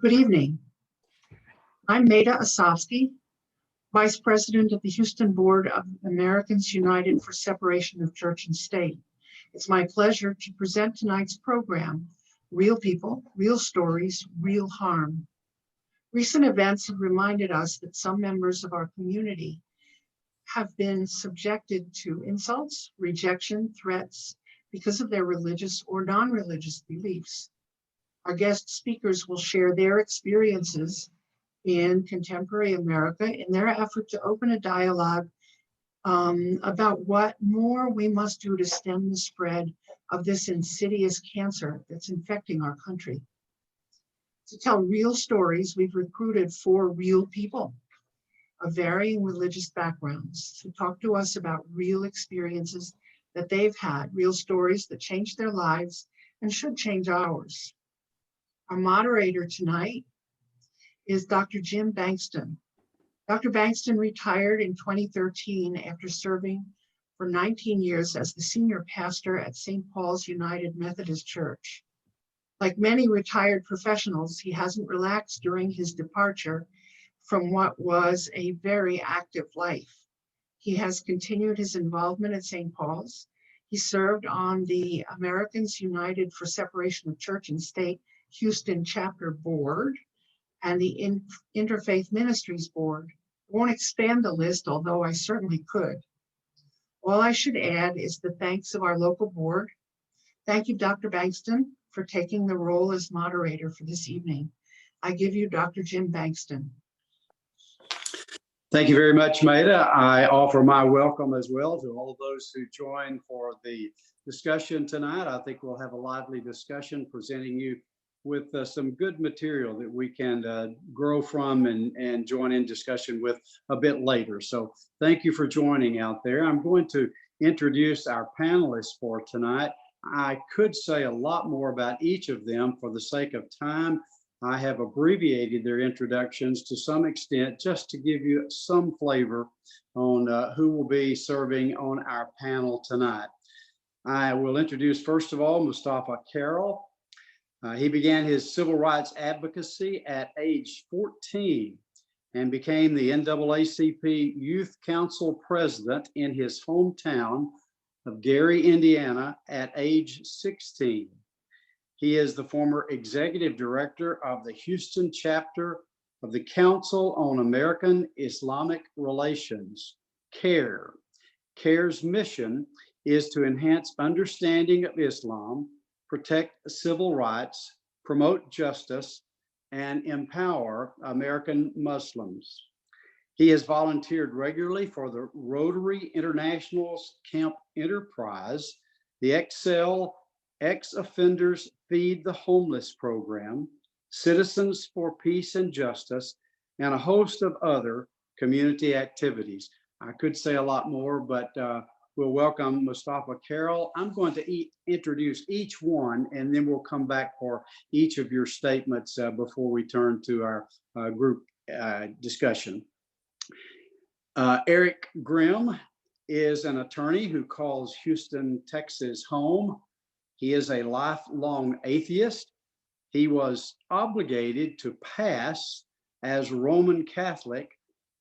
Good evening. I'm Maida Asofsky, Vice President of the Houston Board of Americans United for Separation of Church and State. It's my pleasure to present tonight's program, Real People, Real Stories, Real Harm. Recent events have reminded us that some members of our community have been subjected to insults, rejection, threats because of their religious or non-religious beliefs. Our guest speakers will share their experiences in contemporary America in their effort to open a dialogue about what more we must do to stem the spread of this insidious cancer that's infecting our country. To tell real stories, we've recruited 4 real people of varying religious backgrounds to talk to us about real experiences that they've had, real stories that changed their lives and should change ours. Our moderator tonight is Dr. Jim Bankston. Dr. Bankston retired in 2013 after serving for 19 years as the senior pastor at St. Paul's United Methodist Church. Like many retired professionals, he hasn't relaxed during his departure from what was a very active life. He has continued his involvement at St. Paul's. He served on the Americans United for Separation of Church and State Houston Chapter Board and the Interfaith Ministries Board. I won't expand the list, although I certainly could. All I should add is the thanks of our local board. Thank you, Dr. Bankston, for taking the role as moderator for this evening. I give you Dr. Jim Bankston. Thank you very much, Maida. I offer my welcome as well to all those who join for the discussion tonight. I think we'll have a lively discussion presenting you with some good material that we can grow from and join in discussion with a bit later. So thank you for joining out there. I'm going to introduce our panelists for tonight. I could say a lot more about each of them. For the sake of time, I have abbreviated their introductions to some extent just to give you some flavor on who will be serving on our panel tonight. I will introduce, first of all, Mustafa Carroll. He began his civil rights advocacy at age 14 and became the NAACP Youth Council president in his hometown of Gary, Indiana at age 16. He is the former executive director of the Houston chapter of the Council on American Islamic Relations, CARE. CARE's mission is to enhance understanding of Islam, protect civil rights, promote justice, and empower American Muslims. He has volunteered regularly for the Rotary International's Camp Enterprise, the Excel Ex-Offenders Feed the Homeless program, Citizens for Peace and Justice, and a host of other community activities. I could say a lot more, but we'll welcome Mustafa Carroll. I'm going to introduce each one, and then we'll come back for each of your statements before we turn to our group discussion. Eric Grimm is an attorney who calls Houston, Texas home. He is a lifelong atheist. He was obligated to pass as Roman Catholic,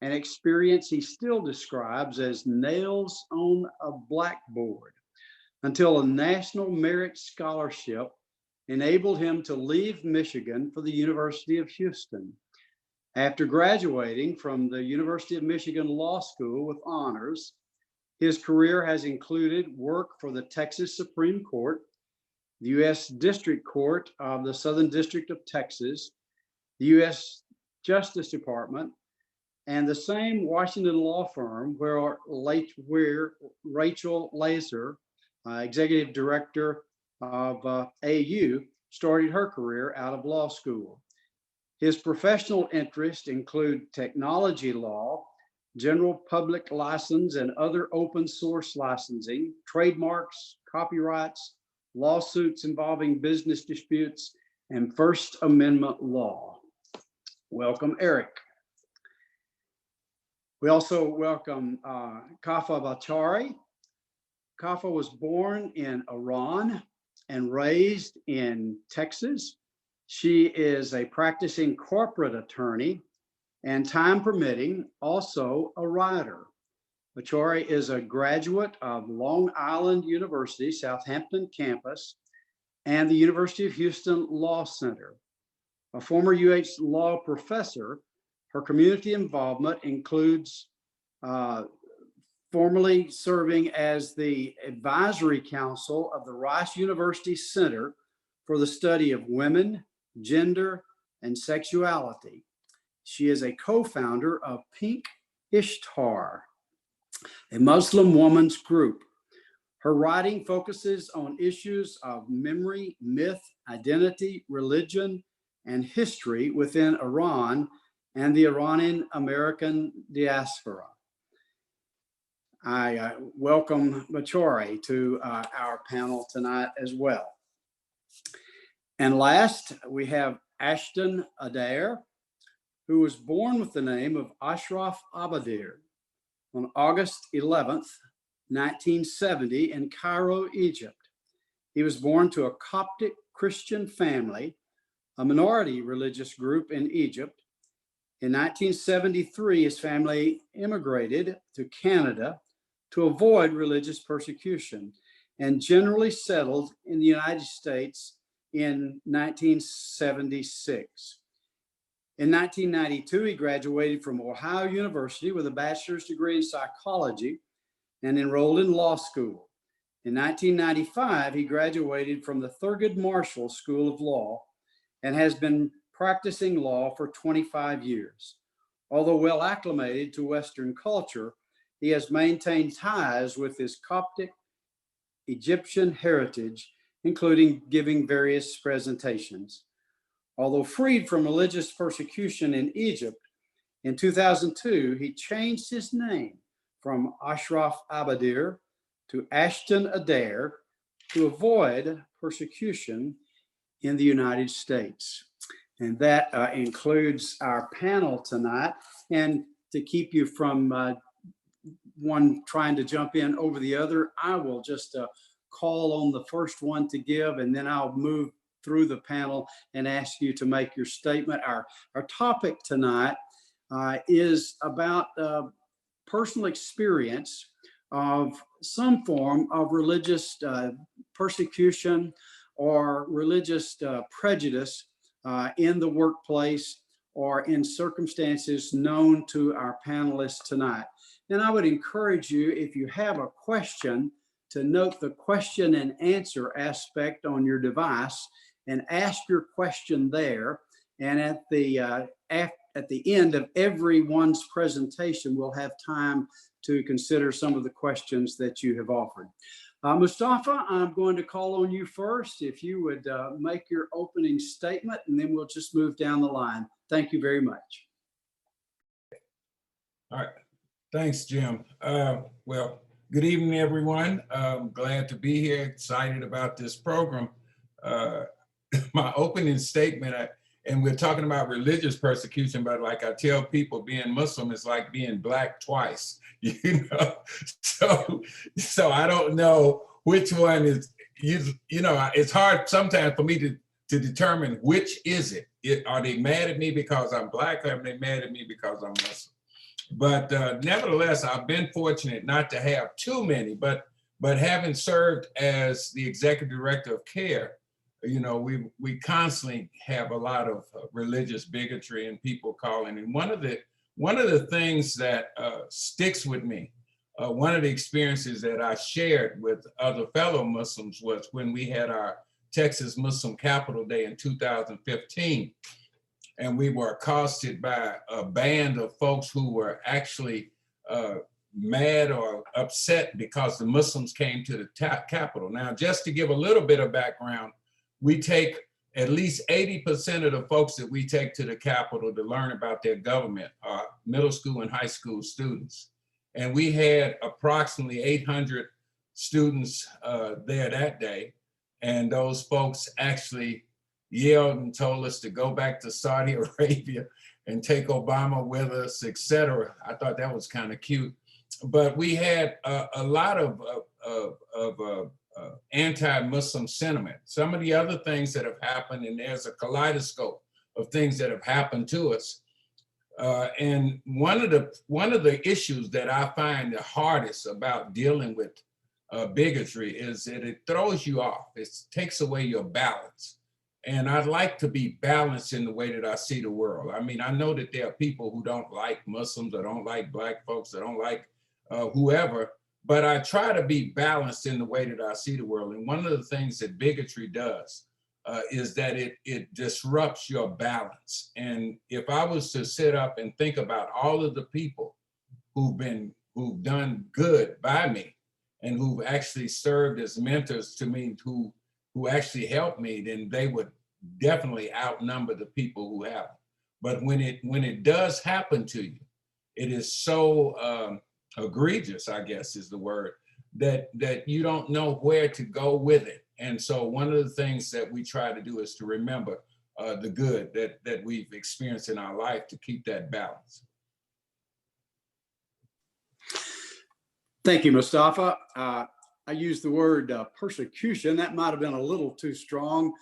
an experience he still describes as nails on a blackboard, until a National Merit Scholarship enabled him to leave Michigan for the University of Houston. After graduating from the University of Michigan Law School with honors, his career has included work for the Texas Supreme Court, the U.S. District Court of the Southern District of Texas, the U.S. Justice Department, and the same Washington law firm where Rachel Laser, executive director of AU, started her career out of law school. His professional interests include technology law, general public license and other open source licensing, trademarks, copyrights, lawsuits involving business disputes, and First Amendment law. Welcome, Eric. We also welcome Kapha Bhattari. Kapha was born in Iran and raised in Texas. She is a practicing corporate attorney and, time permitting, also a writer. Bhattari is a graduate of Long Island University, Southampton campus, and the University of Houston Law Center. A former UH law professor, her community involvement includes formerly serving as the advisory council of the Rice University Center for the Study of Women, Gender, and Sexuality. She is a co-founder of Pink Ishtar, a Muslim women's group. Her writing focuses on issues of memory, myth, identity, religion, and history within Iran and the Iranian American diaspora. I welcome Bhattari to our panel tonight as well. And last, we have Ashton Adair, who was born with the name of Ashraf Adair on August 11th, 1970 in Cairo, Egypt. He was born to a Coptic Christian family, a minority religious group in Egypt. In 1973, his family immigrated to Canada to avoid religious persecution and generally settled in the United States in 1976. In 1992, he graduated from Ohio University with a bachelor's degree in psychology and enrolled in law school. In 1995, he graduated from the Thurgood Marshall School of Law and has been practicing law for 25 years. Although well acclimated to Western culture, he has maintained ties with his Coptic Egyptian heritage, including giving various presentations. Although freed from religious persecution in Egypt, in 2002, he changed his name from Ashraf Adair to Ashton Adair to avoid persecution in the United States. And that includes our panel tonight. And to keep you from one trying to jump in over the other, I will just call on the first one to give, and then I'll move through the panel and ask you to make your statement. Our topic tonight is about personal experience of some form of religious persecution or religious prejudice in the workplace or in circumstances known to our panelists tonight. And I would encourage you, if you have a question, to note the question and answer aspect on your device and ask your question there. And at the end of everyone's presentation, we'll have time to consider some of the questions that you have offered. Mustafa, I'm going to call on you first. If you would make your opening statement, and then we'll just move down the line. Thank you very much. All right. Thanks, Jim. Well, good evening, everyone. I'm glad to be here, excited about this program. My opening statement, and we're talking about religious persecution, but like I tell people, being Muslim is like being black twice, you know? So I don't know which one is, you know, it's hard sometimes for me to determine which is it. Are they mad at me because I'm black, or are they mad at me because I'm Muslim? But nevertheless, I've been fortunate not to have too many, but having served as the executive director of CARE, you know, we constantly have a lot of religious bigotry and people calling. And one of the things that sticks with me, one of the experiences that I shared with other fellow Muslims was when we had our Texas Muslim Capital Day in 2015. And we were accosted by a band of folks who were actually mad or upset because the Muslims came to the Capitol. Now, just to give a little bit of background, we take at least 80% of the folks that we take to the Capitol to learn about their government are middle school and high school students. And we had approximately 800 students there that day. And those folks actually yelled and told us to go back to Saudi Arabia and take Obama with us, etc. I thought that was kind of cute. But we had a lot of anti-Muslim sentiment. Some of the other things that have happened, and there's a kaleidoscope of things that have happened to us. And one of the issues that I find the hardest about dealing with bigotry is that it throws you off. It takes away your balance. And I'd like to be balanced in the way that I see the world. I mean, I know that there are people who don't like Muslims or don't like Black folks or don't like whoever, but I try to be balanced in the way that I see the world. And one of the things that bigotry does is that it disrupts your balance. And if I was to sit up and think about all of the people who've done good by me and who've actually served as mentors to me, who actually helped me, then they would definitely outnumber the people who haven't. But when it does happen to you, it is so egregious, I guess is the word, that you don't know where to go with it. And so one of the things that we try to do is to remember the good that we've experienced in our life to keep that balance. Thank you, Mustafa. I used the word persecution. That might have been a little too strong.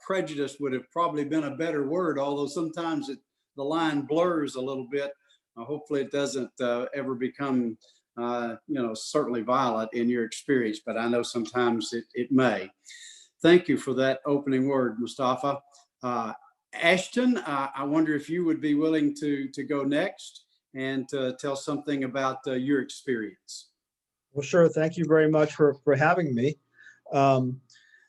Prejudice would have probably been a better word, although sometimes the line blurs a little bit. Hopefully it doesn't ever become, certainly violent in your experience, but I know sometimes it may. Thank you for that opening word, Mustafa. Ashton, I wonder if you would be willing to go next and to tell something about your experience. Well, sure. Thank you very much for having me.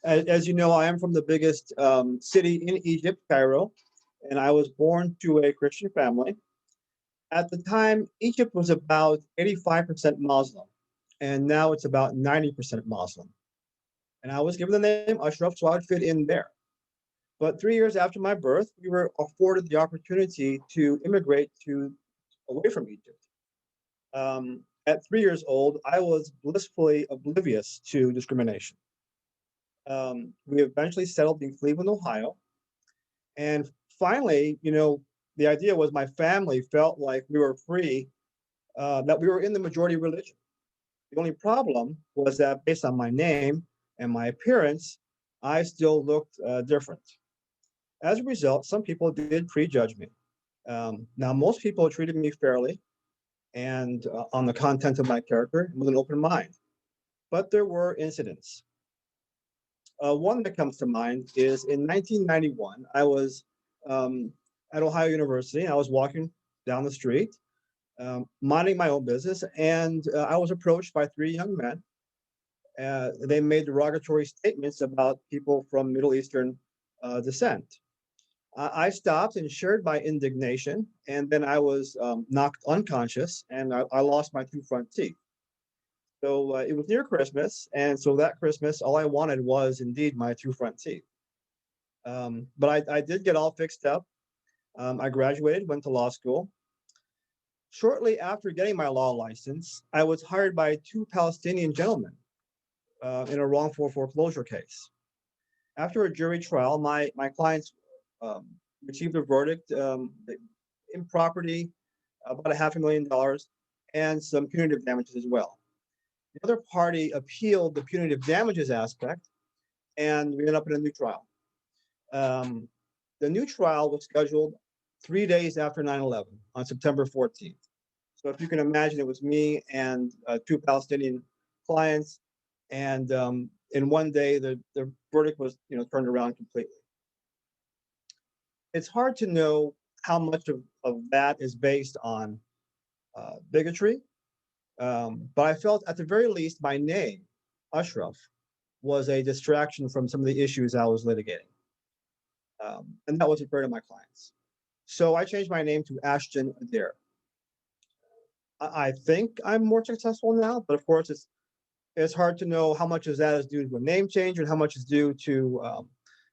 As you know, I am from the biggest city in Egypt, Cairo, and I was born to a Christian family. At the time, Egypt was about 85% Muslim, and now it's about 90% Muslim. And I was given the name Ashraf, so I would fit in there. But 3 years after my birth, we were afforded the opportunity to immigrate away from Egypt. At 3 years old, I was blissfully oblivious to discrimination. We eventually settled in Cleveland, Ohio. And finally, the idea was my family felt like we were free, that we were in the majority religion. The only problem was that based on my name and my appearance, I still looked different. As a result, some people did prejudge me. Now, most people treated me fairly and on the content of my character with an open mind. But there were incidents. One that comes to mind is in 1991, I was at Ohio University. I was walking down the street, minding my own business, and I was approached by 3 young men. They made derogatory statements about people from Middle Eastern descent. I stopped and shared my indignation, and then I was knocked unconscious, and I lost my 2 front teeth. So it was near Christmas, and so that Christmas, all I wanted was indeed my 2 front teeth. But I did get all fixed up. I graduated, went to law school. Shortly after getting my law license, I was hired by 2 Palestinian gentlemen in a wrongful foreclosure case. After a jury trial, my clients received a verdict in property, about $500,000, and some punitive damages as well. The other party appealed the punitive damages aspect, and we ended up in a new trial. The new trial was scheduled 3 days after 9/11 on September 14th. So if you can imagine, it was me and 2 Palestinian clients, and in one day, the verdict was turned around completely. It's hard to know how much of that is based on bigotry, but I felt at the very least my name, Ashraf, was a distraction from some of the issues I was litigating. And that wasn't fair to my clients. So I changed my name to Ashton Adair. I think I'm more successful now, but of course it's hard to know how much of that is due to a name change and how much is due to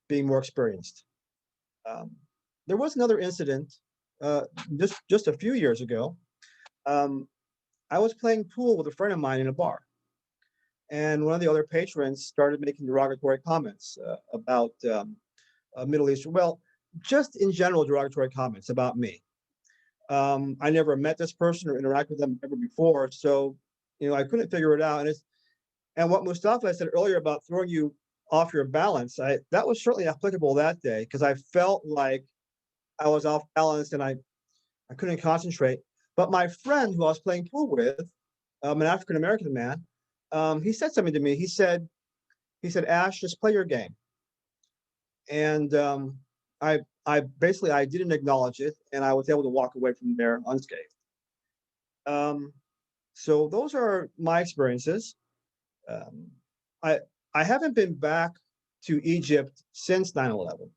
being more experienced. There was another incident just a few years ago. I was playing pool with a friend of mine in a bar, and one of the other patrons started making derogatory comments about Middle Eastern, well, just in general derogatory comments about me. I never met this person or interacted with them ever before, so I couldn't figure it out. And what Mustafa said earlier about throwing you off your balance, that was certainly applicable that day, because I felt like I was off balance and I couldn't concentrate. But my friend who I was playing pool with, an African-American man, he said something to me. He said, Ash, just play your game. And I basically, I didn't acknowledge it, and I was able to walk away from there unscathed. So those are my experiences. I haven't been back to Egypt since 9/11,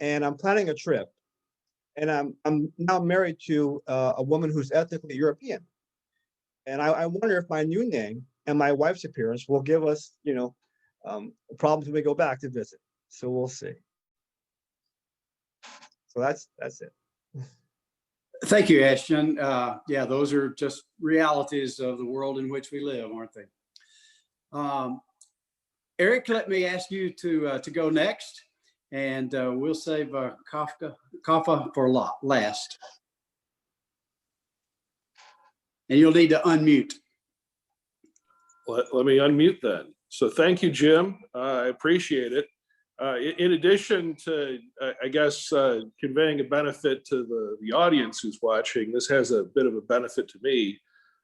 and I'm planning a trip. And I'm now married to a woman who's ethnically European. And I wonder if my new name and my wife's appearance will give us, problems when we go back to visit. So we'll see. So that's it. Thank you, Ashton. Yeah, those are just realities of the world in which we live, aren't they? Eric, let me ask you to go next, and we'll save Kapha for last. And you'll need to unmute. Let me unmute then. So thank you, Jim. I appreciate it. In addition to, I guess, conveying a benefit to the audience who's watching, this has a bit of a benefit to me.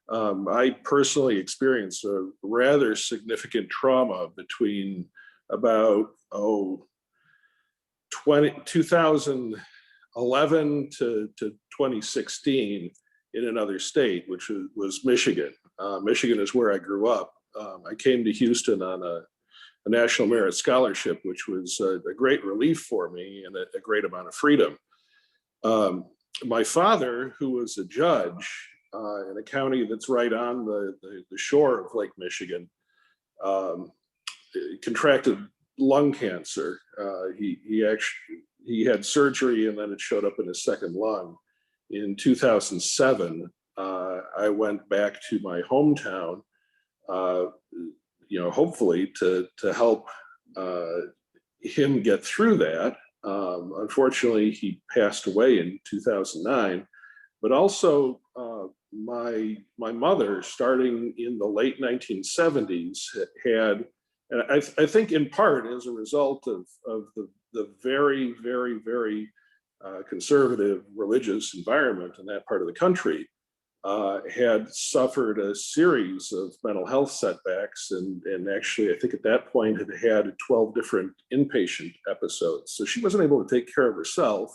I personally experienced a rather significant trauma between about 2011 to 2016 in another state, which was Michigan. Michigan is where I grew up. I came to Houston on a National Merit Scholarship, which was a great relief for me and a great amount of freedom. My father, who was a judge in a county that's right on the shore of Lake Michigan, contracted lung cancer. He had surgery, and then it showed up in his second lung. In 2007, I went back to my hometown, hopefully to help him get through that. Unfortunately, he passed away in 2009, but also my mother, starting in the late 1970s, had, and I think in part as a result of the very, very, very conservative religious environment in that part of the country, had suffered a series of mental health setbacks, and actually I think at that point had 12 different inpatient episodes. So she wasn't able to take care of herself,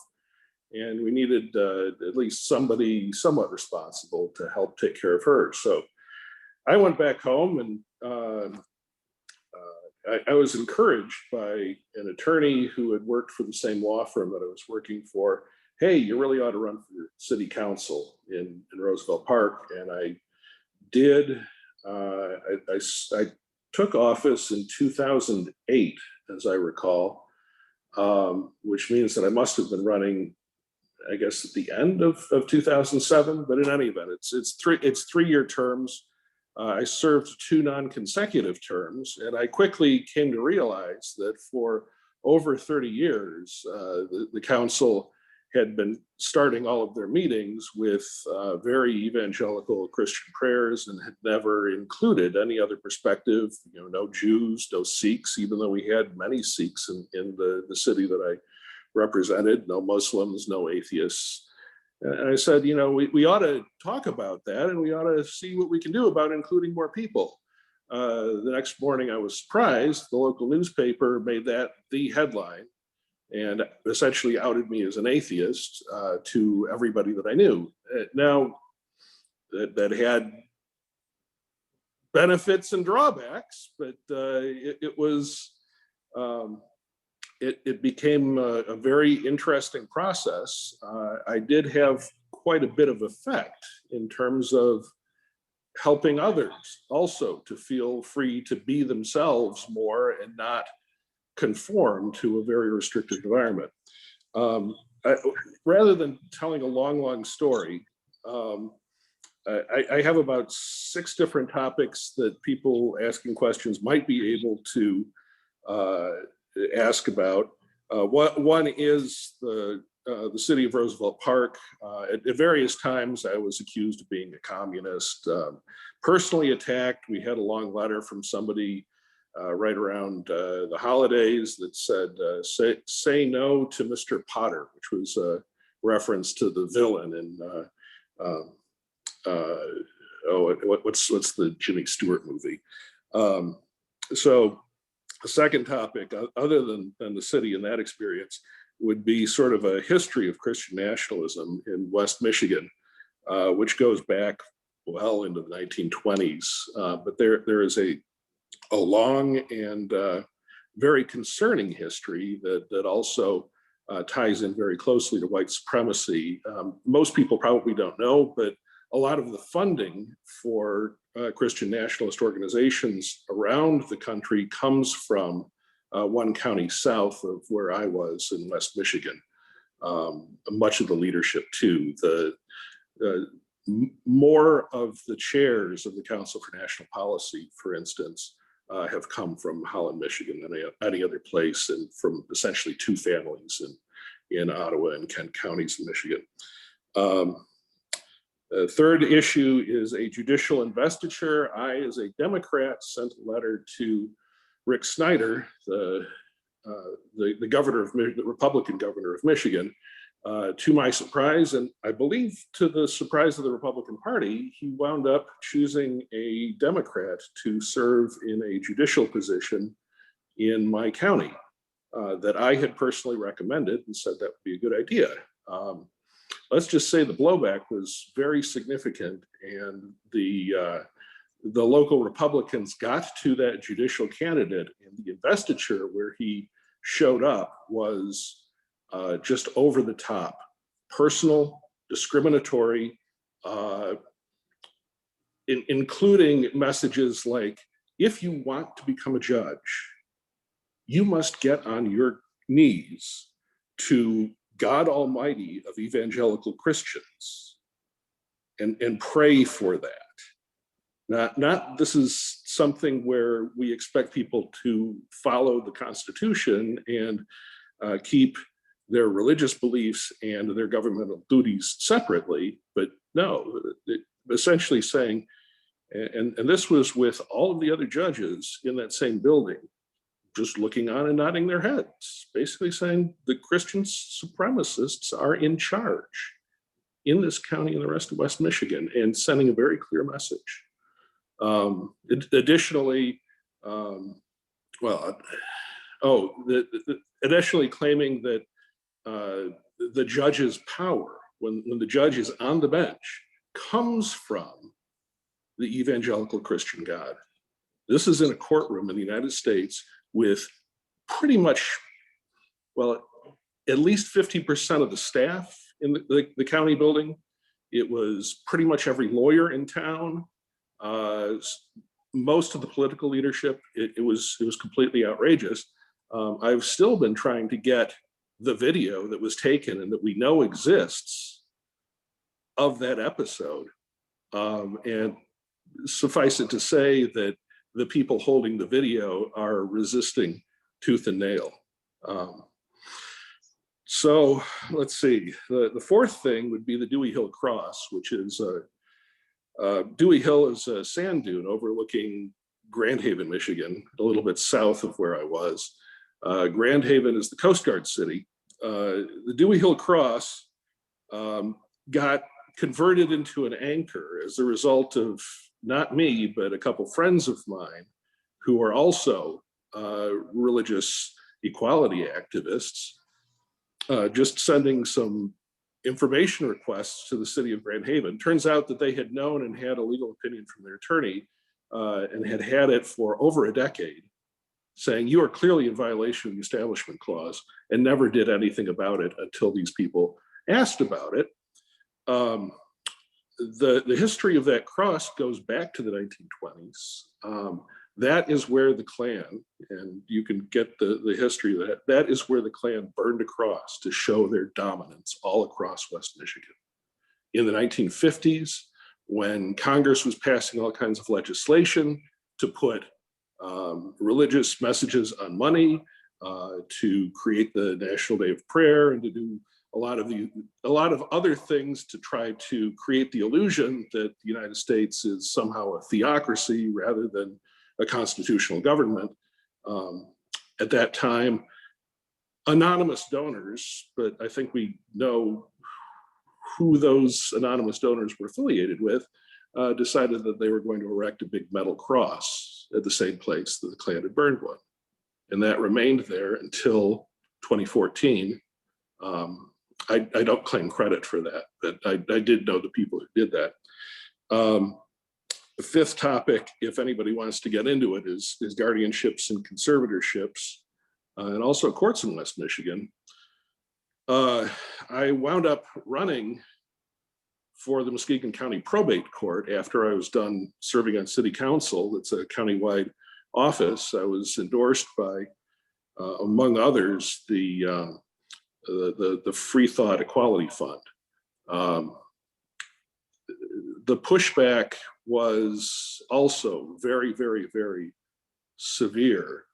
and we needed at least somebody somewhat responsible to help take care of her. So I went back home, and I was encouraged by an attorney who had worked for the same law firm that I was working for. Hey, you really ought to run for city council in Roosevelt Park. And I did. I took office in 2008, as I recall, which means that I must have been running, I guess, at the end of 2007. But in any event, it's 3-year terms. I served 2 non-consecutive terms, and I quickly came to realize that for over 30 years, the council had been starting all of their meetings with very evangelical Christian prayers, and had never included any other perspective. No Jews, no Sikhs, even though we had many Sikhs in the city that I represented, no Muslims, no atheists. And I said, we ought to talk about that, and we ought to see what we can do about including more people. The next morning I was surprised. The local newspaper made that the headline, and essentially outed me as an atheist to everybody that I knew. Now, that had benefits and drawbacks, but it became a very interesting process. I did have quite a bit of effect in terms of helping others also to feel free to be themselves more and not conform to a very restricted environment. Rather than telling a long story, I have about 6 different topics that people asking questions might be able to ask about. One is the the city of Roosevelt Park. At various times, I was accused of being a communist, personally attacked. We had a long letter from somebody right around the holidays that said, say no to Mr. Potter, which was a reference to the villain in, what's the Jimmy Stewart movie? So the second topic, other than the city and that experience, would be sort of a history of Christian nationalism in West Michigan, which goes back well into the 1920s. But there is a long and very concerning history that also ties in very closely to white supremacy. Most people probably don't know, but a lot of the funding for Christian nationalist organizations around the country comes from one county south of where I was in West Michigan. Much of the leadership too. More of the chairs of the Council for National Policy, for instance, have come from Holland, Michigan than any other place, and from essentially two families in Ottawa and Kent counties in Michigan. The third issue is a judicial investiture. I, as a Democrat, sent a letter to Rick Snyder, the governor of the Republican governor of Michigan. To my surprise, and I believe to the surprise of the Republican Party, he wound up choosing a Democrat to serve in a judicial position in my county that I had personally recommended and said that would be a good idea. Let's just say the blowback was very significant, and the local Republicans got to that judicial candidate, and the investiture where he showed up was just over the top, personal, discriminatory, including messages like, if you want to become a judge, you must get on your knees to God Almighty of evangelical Christians and pray for that. Not this is something where we expect people to follow the Constitution and keep their religious beliefs and their governmental duties separately, but no, essentially saying, and this was with all of the other judges in that same building, just looking on and nodding their heads, basically saying the Christian supremacists are in charge in this county and the rest of West Michigan, and sending a very clear message. Additionally, additionally claiming that the judge's power, when the judge is on the bench, comes from the evangelical Christian God. This is in a courtroom in the United States with pretty much, well, at least 50% of the staff in the county building. It was pretty much every lawyer in town, most of the political leadership. It was completely outrageous. I've still been trying to get the video that was taken and that we know exists of that episode. And suffice it to say that the people holding the video are resisting tooth and nail. So let's see, the fourth thing would be the Dewey Hill Cross, which is, Dewey Hill is a sand dune overlooking Grand Haven, Michigan, a little bit south of where I was. Grand Haven is the Coast Guard city. The Dewey Hill Cross got converted into an anchor as a result of not me, but a couple friends of mine who are also religious equality activists, just sending some information requests to the city of Grand Haven. Turns out that they had known and had a legal opinion from their attorney and had had it for over a decade, saying you are clearly in violation of the Establishment Clause, and never did anything about it until these people asked about it. The history of that cross goes back to the 1920s. That is where the Klan, and you can get the history of that is where the Klan burned a cross to show their dominance all across West Michigan. In the 1950s, when Congress was passing all kinds of legislation to put religious messages on money, to create the National Day of Prayer, and to do a lot of other things to try to create the illusion that the United States is somehow a theocracy rather than a constitutional government. At that time, anonymous donors, but I think we know who those anonymous donors were affiliated with, decided that they were going to erect a big metal cross at the same place that the Klan had burned one. And that remained there until 2014. I don't claim credit for that, but I did know the people who did that. The fifth topic, if anybody wants to get into it, is guardianships and conservatorships, and also courts in West Michigan. I wound up running for the Muskegon County Probate Court after I was done serving on city council. It's a countywide office. I was endorsed by, among others, the Free Thought Equality Fund. The pushback was also very, very, very severe.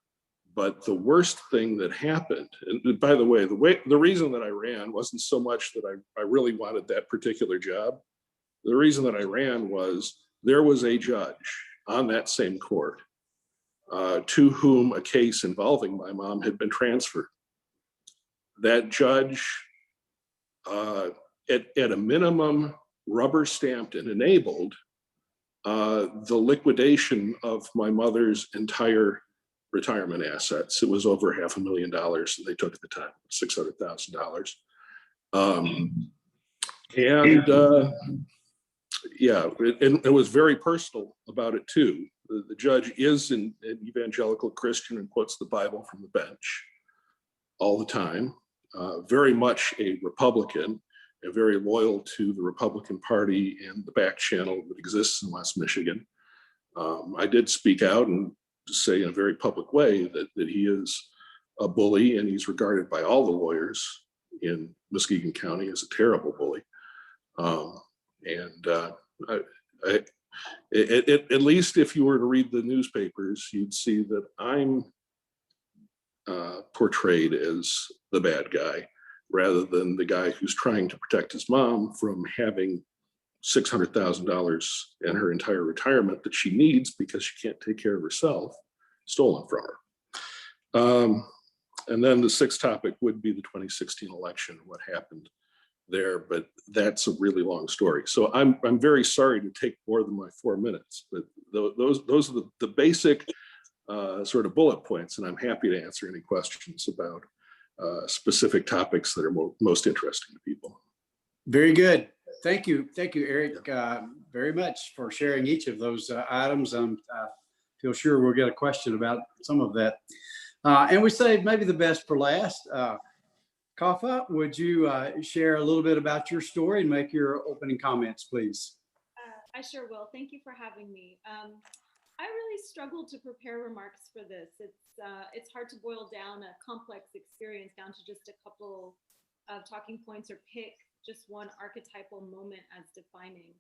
But the worst thing that happened, and by the way, the reason that I ran wasn't so much that I really wanted that particular job. The reason that I ran was there was a judge on that same court to whom a case involving my mom had been transferred. That judge, at a minimum, rubber stamped and enabled the liquidation of my mother's entire retirement assets. It was over $500,000 that they took at the time, $600,000. Yeah, it was very personal about it too. The judge is an evangelical Christian and quotes the Bible from the bench all the time. Very much a Republican and very loyal to the Republican Party and the back channel that exists in West Michigan. I did speak out and say in a very public way that he is a bully, and he's regarded by all the lawyers in Muskegon County as a terrible bully. At least if you were to read the newspapers, you'd see that I'm portrayed as the bad guy rather than the guy who's trying to protect his mom from having $600,000 and her entire retirement that she needs because she can't take care of herself stolen from her. And then the sixth topic would be the 2016 election, what happened there, but that's a really long story. So I'm very sorry to take more than my 4 minutes, but those are the basic sort of bullet points, and I'm happy to answer any questions about specific topics that are most interesting to people. Very good. Thank you, Eric, very much for sharing each of those items. I feel sure we'll get a question about some of that. And we saved maybe the best for last. Kapha, would you share a little bit about your story and make your opening comments, please? I sure will. Thank you for having me. I really struggled to prepare remarks for this. It's hard to boil down a complex experience down to just a couple of talking points or pick just one archetypal moment as defining.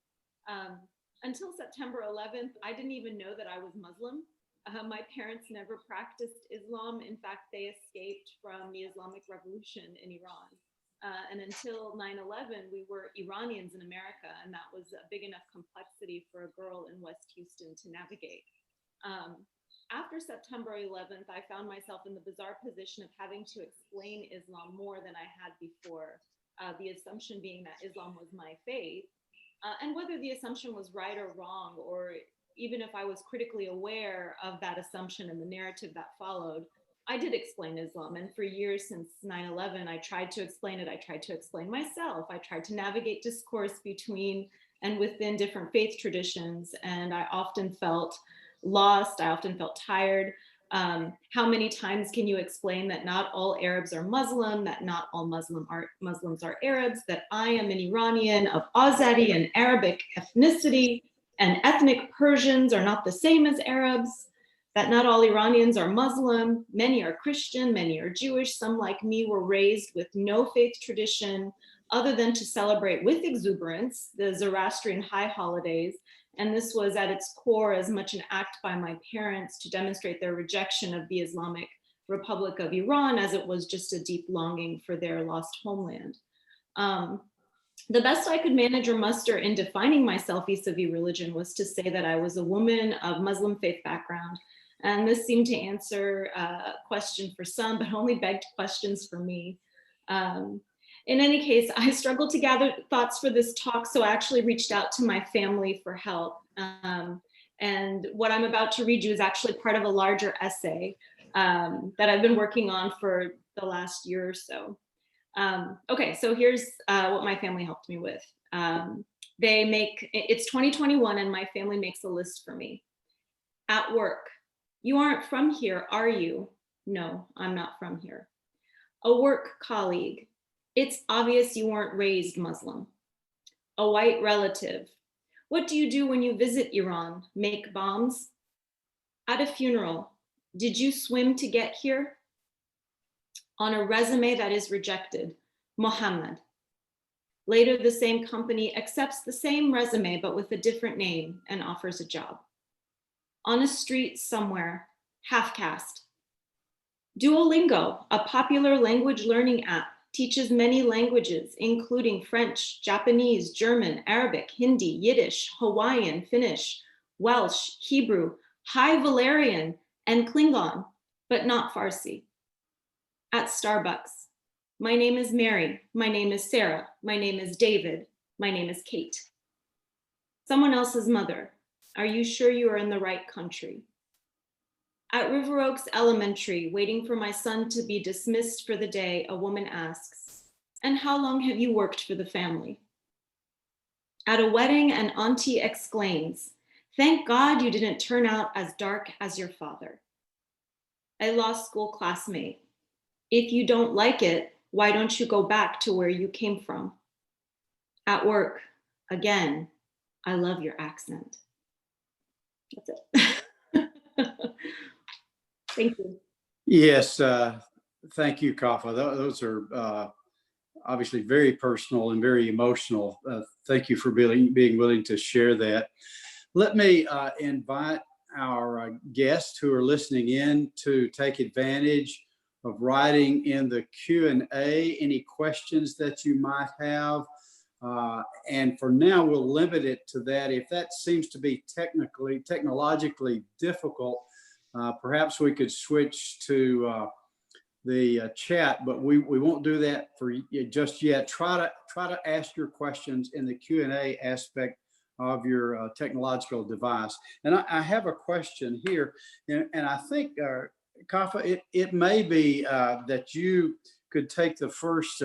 Until September 11th, I didn't even know that I was Muslim. My parents never practiced Islam. In fact, they escaped from the Islamic Revolution in Iran. And until 9/11, we were Iranians in America, and that was a big enough complexity for a girl in West Houston to navigate. After September 11th, I found myself in the bizarre position of having to explain Islam more than I had before, the assumption being that Islam was my faith. And whether the assumption was right or wrong, or even if I was critically aware of that assumption and the narrative that followed, I did explain Islam. And for years since 9/11, I tried to explain it. I tried to explain myself. I tried to navigate discourse between and within different faith traditions. And I often felt lost. I often felt tired. How many times can you explain that not all Arabs are Muslim, that not all Muslims are Arabs, that I am an Iranian of Azeri and Arabic ethnicity, and ethnic Persians are not the same as Arabs, that not all Iranians are Muslim, many are Christian, many are Jewish, some like me were raised with no faith tradition other than to celebrate with exuberance the Zoroastrian high holidays. And this was at its core as much an act by my parents to demonstrate their rejection of the Islamic Republic of Iran as it was just a deep longing for their lost homeland. The best I could manage or muster in defining myself vis-a-vis religion was to say that I was a woman of Muslim faith background. And this seemed to answer a question for some, but only begged questions for me. In any case, I struggled to gather thoughts for this talk, so I actually reached out to my family for help. And what I'm about to read you is actually part of a larger essay that I've been working on for the last year or so. Okay, so here's what my family helped me with. It's 2021 and my family makes a list for me. At work, you aren't from here, are you? No, I'm not from here. A work colleague, it's obvious you weren't raised Muslim. A white relative, what do you do when you visit Iran? Make bombs? At a funeral, did you swim to get here? On a resume that is rejected, Muhammad. Later, the same company accepts the same resume, but with a different name and offers a job. On a street somewhere, half-caste. Duolingo, a popular language learning app, teaches many languages, including French, Japanese, German, Arabic, Hindi, Yiddish, Hawaiian, Finnish, Welsh, Hebrew, High Valerian, and Klingon, but not Farsi. At Starbucks, my name is Mary, my name is Sarah, my name is David, my name is Kate. Someone else's mother, are you sure you are in the right country? At River Oaks Elementary, waiting for my son to be dismissed for the day, a woman asks, and how long have you worked for the family? At a wedding, an auntie exclaims, thank God you didn't turn out as dark as your father. A law school classmate, if you don't like it, why don't you go back to where you came from? At work, again, I love your accent. That's it. Thank you. Yes, thank you, Kapha. Those are obviously very personal and very emotional. Thank you for being willing to share that. Let me invite our guests who are listening in to take advantage of writing in the Q&A any questions that you might have. And for now, we'll limit it to that. If that seems to be technologically difficult, perhaps we could switch to the chat, but we won't do that for just yet. Try to ask your questions in the Q&A aspect of your technological device. And I have a question here, and I think, Kapha, it may be that you could take the first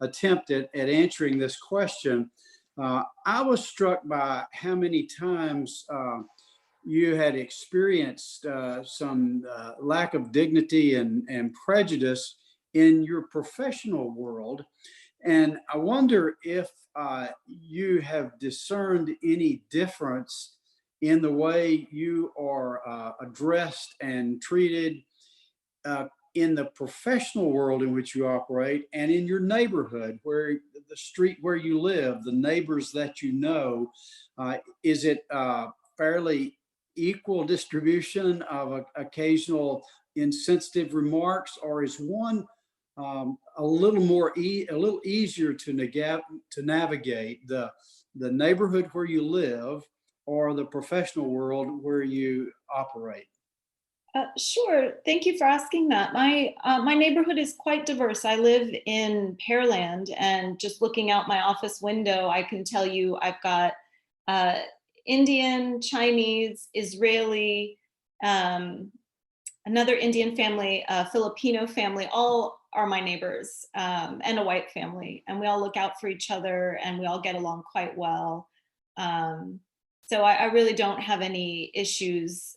attempt at answering this question. I was struck by how many times you had experienced some lack of dignity and prejudice in your professional world. And I wonder if you have discerned any difference in the way you are addressed and treated in the professional world in which you operate and in your neighborhood, where the street where you live, the neighbors that you know. Is it fairly equal distribution of occasional insensitive remarks, or is one a little easier to navigate, the neighborhood where you live or the professional world where you operate? Sure. Thank you for asking that. My neighborhood is quite diverse. I live in Pearland, and just looking out my office window, I can tell you I've got Indian, Chinese, Israeli, another Indian family, a Filipino family, all are my neighbors, and a white family. And we all look out for each other and we all get along quite well. So I really don't have any issues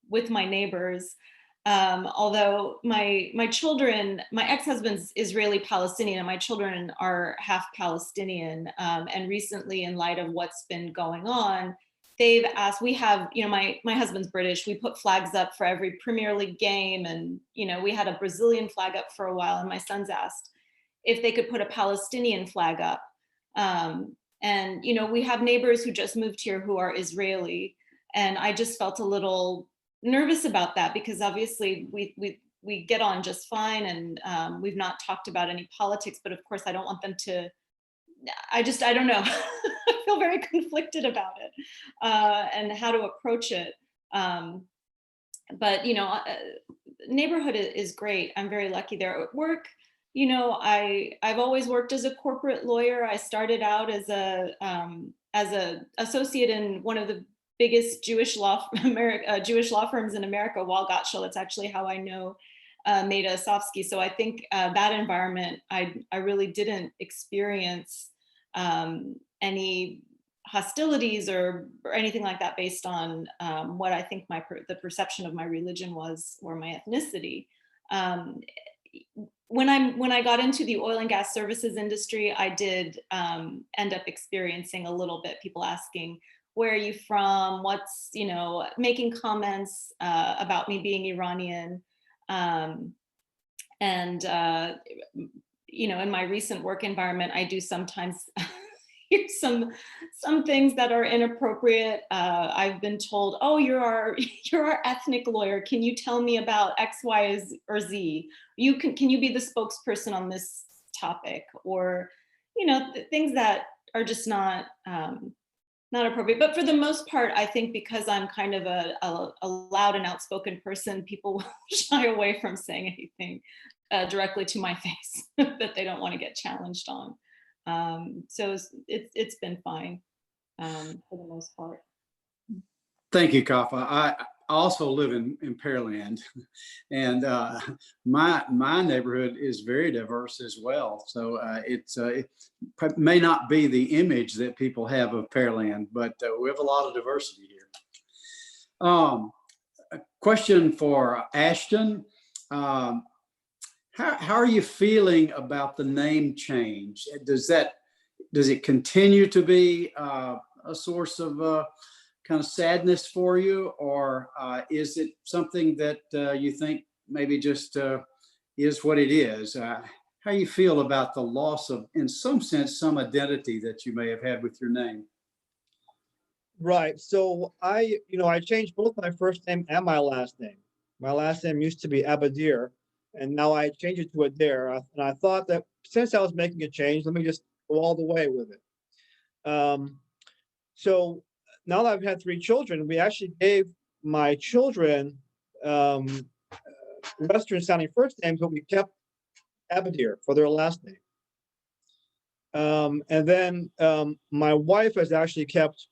with my neighbors. Although my children, my ex-husband's Israeli Palestinian and my children are half Palestinian. And recently, in light of what's been going on, they've asked, we have, my husband's British, we put flags up for every Premier League game. And, we had a Brazilian flag up for a while, and my sons asked if they could put a Palestinian flag up. And, we have neighbors who just moved here who are Israeli. And I just felt a little nervous about that, because obviously we get on just fine, and we've not talked about any politics, but of course I don't want them to, I don't know. I feel very conflicted about it and how to approach it. But, neighborhood is great. I'm very lucky there. At work, I've always worked as a corporate lawyer. I started out as a associate in one of the biggest Jewish law firms in America, Walgotschel. It's actually how I know Maida Asofsky. So I think that environment, I really didn't experience any hostilities or anything like that based on what I think the perception of my religion was, or my ethnicity. When I got into the oil and gas services industry, I did end up experiencing a little bit people asking, where are you from? What's, making comments about me being Iranian. In my recent work environment, I do sometimes hear some things that are inappropriate. I've been told, "Oh, you're our ethnic lawyer. Can you tell me about X, Y, or Z? Can you be the spokesperson on this topic?" Or, things that are just not appropriate. But for the most part, I think because I'm kind of a loud and outspoken person, people will shy away from saying anything directly to my face that they don't want to get challenged on. So it's been fine for the most part. Thank you, Kapha. I also live in Pearland, and my neighborhood is very diverse as well. So it may not be the image that people have of Pearland, but we have a lot of diversity here. A question for Ashton. How are you feeling about the name change? Does it continue to be a source of kind of sadness for you, or is it something that you think maybe just is what it is? How you feel about the loss of, in some sense, some identity that you may have had with your name? Right. So I changed both my first name and my last name. My last name used to be Adair, and now I changed it to Adair. And I thought that since I was making a change, let me just go all the way with it. So now that I've had 3 children, we actually gave my children Western sounding first names, but we kept Adair for their last name. And then my wife has actually kept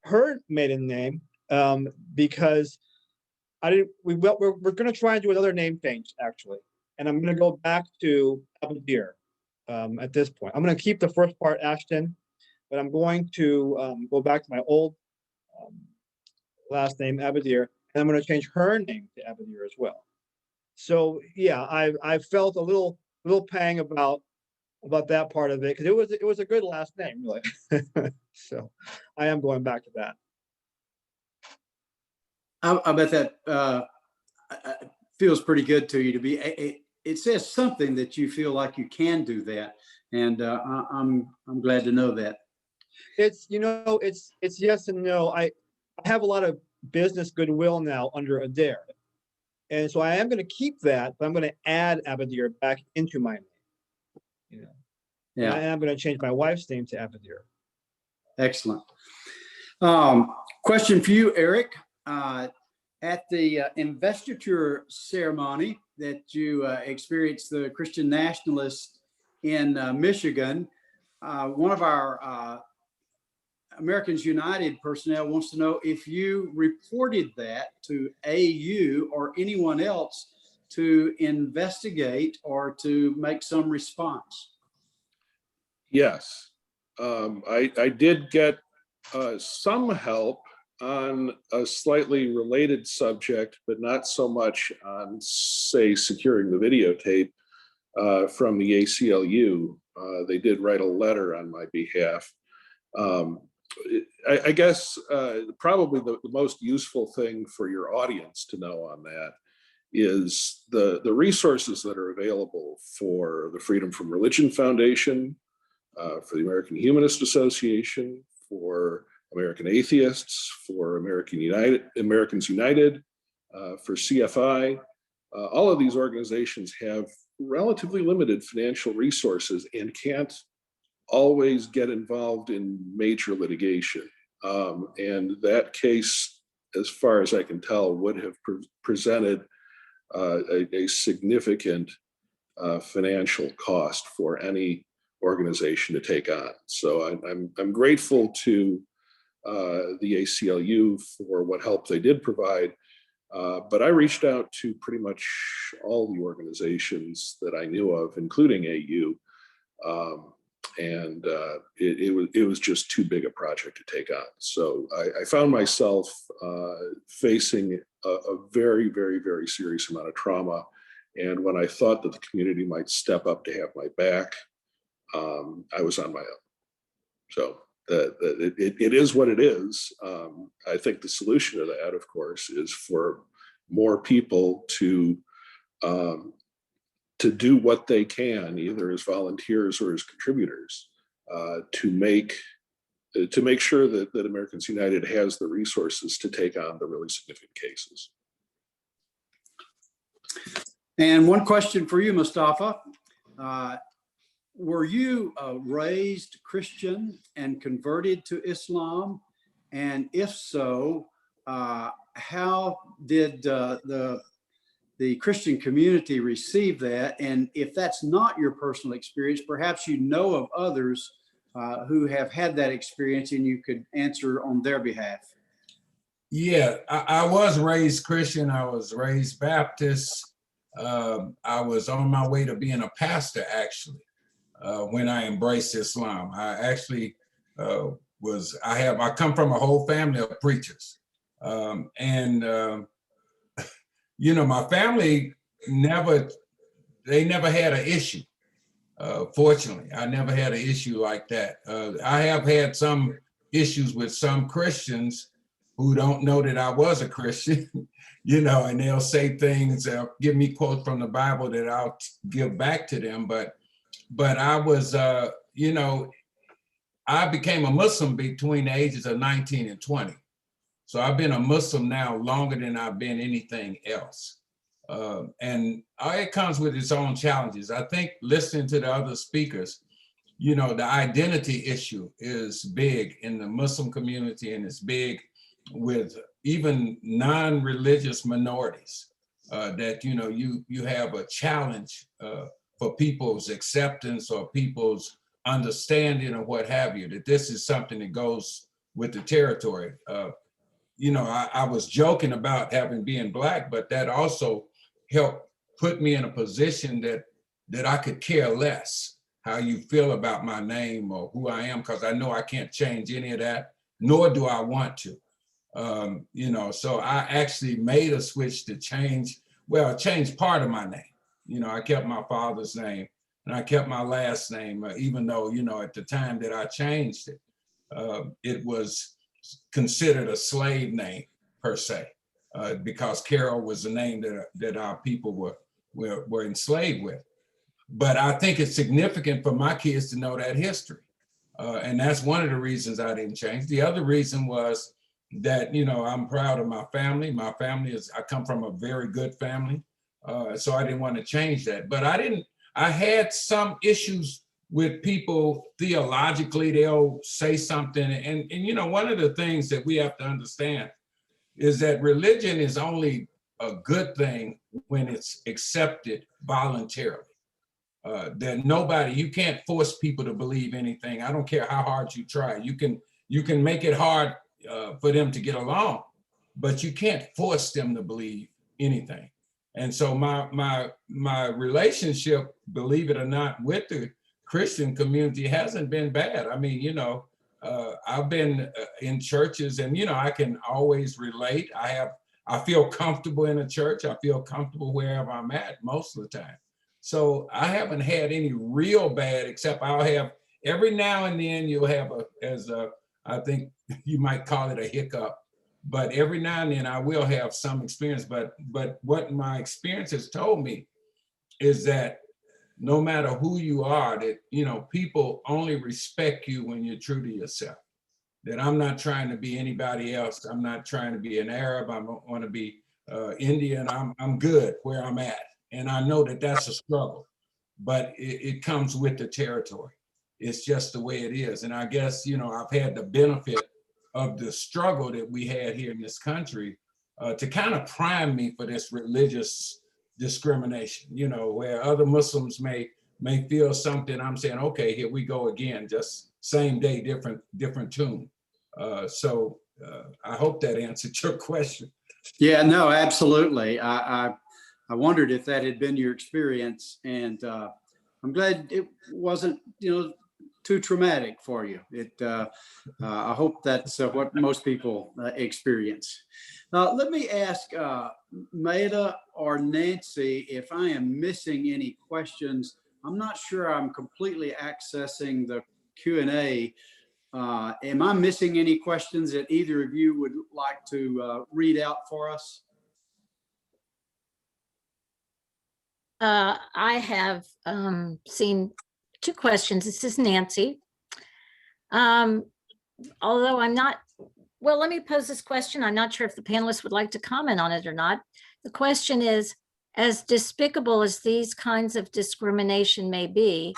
her maiden name because we're going to try and do another name change, actually. And I'm going to go back to Adair at this point. I'm going to keep the first part, Ashton, but I'm going to go back to my old last name, Adair, and I'm going to change her name to Adair as well. So yeah, I felt a little pang about that part of it, because it was a good last name, really. So I am going back to that. I bet that feels pretty good to you to be. It says something that you feel like you can do that, and I'm glad to know that. It's it's yes and no. I have a lot of business goodwill now under Adair, and so I am going to keep that, but I'm going to add Adair back into my name. Yeah, and I'm going to change my wife's name to Adair. Excellent. Question for you, Eric. At the investiture ceremony that you experienced, the Christian nationalists in Michigan, one of our Americans United personnel wants to know if you reported that to AU or anyone else to investigate or to make some response. Yes, I did get some help on a slightly related subject, but not so much on, say, securing the videotape from the ACLU. They did write a letter on my behalf. I guess probably the most useful thing for your audience to know on that is the resources that are available for the Freedom from Religion Foundation, for the American Humanist Association, for American Atheists, for Americans United, for CFI, all of these organizations have relatively limited financial resources and can't always get involved in major litigation. And that case, as far as I can tell, would have presented a significant financial cost for any organization to take on. So I'm grateful to the ACLU for what help they did provide, but I reached out to pretty much all the organizations that I knew of, including AU, and it was just too big a project to take on. So I found myself facing a very, very, very serious amount of trauma. And when I thought that the community might step up to have my back, I was on my own. So it is what it is. I think the solution to that, of course, is for more people to do what they can, either as volunteers or as contributors, to make sure that Americans United has the resources to take on the really significant cases. And one question for you, Mustafa. Were you raised Christian and converted to Islam? And if so, how did the Christian community receive that? And if that's not your personal experience, perhaps you know of others who have had that experience and you could answer on their behalf. Yeah, I was raised Christian. I was raised Baptist. I was on my way to being a pastor, actually, when I embraced Islam. I actually I come from a whole family of preachers. You know, my family never had an issue. Fortunately, I never had an issue like that. I have had some issues with some Christians who don't know that I was a Christian, you know, and they'll say things, give me quotes from the Bible that I'll give back to them. But I was, you know, I became a Muslim between the ages of 19 and 20. So I've been a Muslim now longer than I've been anything else. And it comes with its own challenges. I think listening to the other speakers, you know, the identity issue is big in the Muslim community, and it's big with even non-religious minorities, that, you know, you have a challenge for people's acceptance or people's understanding or what have you, that this is something that goes with the territory. You know, I was joking about being Black, but that also helped put me in a position that I could care less how you feel about my name or who I am, because I know I can't change any of that, nor do I want to. You know, so I actually made a switch to change part of my name. You know, I kept my father's name and I kept my last name, even though, you know, at the time that I changed it, it was considered a slave name per se, because Carol was the name that our people were enslaved with. But I think it's significant for my kids to know that history. And that's one of the reasons I didn't change. The other reason was that, you know, I'm proud of my family. My family I come from a very good family. So I didn't want to change that. But I had some issues with people theologically. They'll say something. And you know, one of the things that we have to understand is that religion is only a good thing when it's accepted voluntarily. That you can't force people to believe anything. I don't care how hard you try. You can make it hard for them to get along, but you can't force them to believe anything. And so my relationship, believe it or not, with the Christian community hasn't been bad. I mean, you know, I've been in churches, and you know, I can always relate. I feel comfortable in a church. I feel comfortable wherever I'm at most of the time. So I haven't had any real bad, except I'll have every now and then you'll have I think you might call it a hiccup, but every now and then I will have some experience. But what my experience has told me is that no matter who you are, that, you know, people only respect you when you're true to yourself. That I'm not trying to be anybody else. I'm not trying to be an Arab. I don't want to be Indian, I'm good where I'm at. And I know that that's a struggle, but it comes with the territory. It's just the way it is. And I guess, you know, I've had the benefit of the struggle that we had here in this country to kind of prime me for this religious discrimination, you know, where other Muslims may feel something. I'm saying, okay, here we go again, just same day, different tune. So I hope that answered your question. Yeah, no, absolutely. I wondered if that had been your experience, and I'm glad it wasn't, you know, too traumatic for you. I hope that's what most people experience. Let me ask Maida or Nancy if I am missing any questions. I'm not sure I'm completely accessing the Q&A. Am I missing any questions that either of you would like to read out for us? I have seen two questions. This is Nancy. Although I'm not, well, let me pose this question. I'm not sure if the panelists would like to comment on it or not. The question is, as despicable as these kinds of discrimination may be,